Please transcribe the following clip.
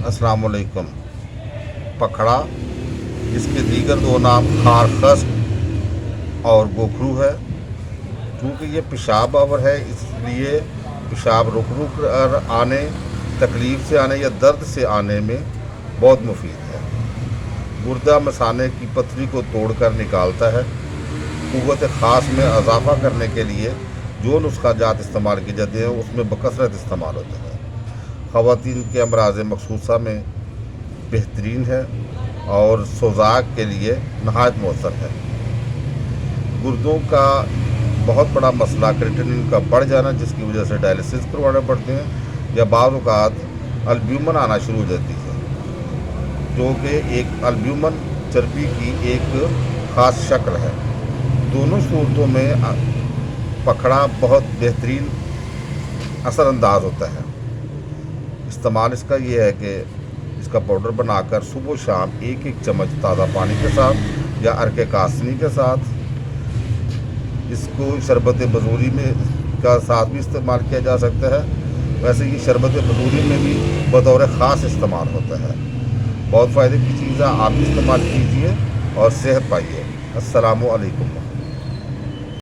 अस्सलाम वालेकुम। पखड़ा, इसके दीगर दो नाम खारखश्क और गोखरू है। चूँकि ये पेशाब आवर है, इसलिए पेशाब रुक रुक कर आने, तकलीफ़ से आने या दर्द से आने में बहुत मुफीद है। गुर्दा मसाने की पथरी को तोड़कर निकालता है। क़ुव्वत ख़ास में इजाफ़ा करने के लिए जो नुस्खा जात इस्तेमाल की जाती हैं उसमें बकसरत इस्तेमाल होता है। ख़वातीन के अमराज़ मखसूसा में बेहतरीन है और सोज़ाक के लिए नहायत मौसर है। गुर्दों का बहुत बड़ा मसला क्रिएटिनिन का बढ़ जाना, जिसकी वजह से डायलिसिस करवाने पड़ते हैं या बाज़ औक़ात अल्ब्यूमिन आना शुरू हो जाती है, जो कि एक अल्ब्यूमिन चर्बी की एक ख़ास शक्ल है। दोनों सूरतों में पखड़ा बहुत बेहतरीन असरअंदाज होता है। इस्तेमाल इसका ये है कि इसका पाउडर बनाकर सुबह शाम एक एक चम्मच ताज़ा पानी के साथ या अर्क कासनी के साथ, इसको शरबत बजूरी में का साथ भी इस्तेमाल किया जा सकता है। वैसे ये शरबत बजूरी में भी बतौर ख़ास इस्तेमाल होता है। बहुत फ़ायदे की चीज़ है, आप इस्तेमाल कीजिए और सेहत पाइए। अस्सलामु अलैकुम।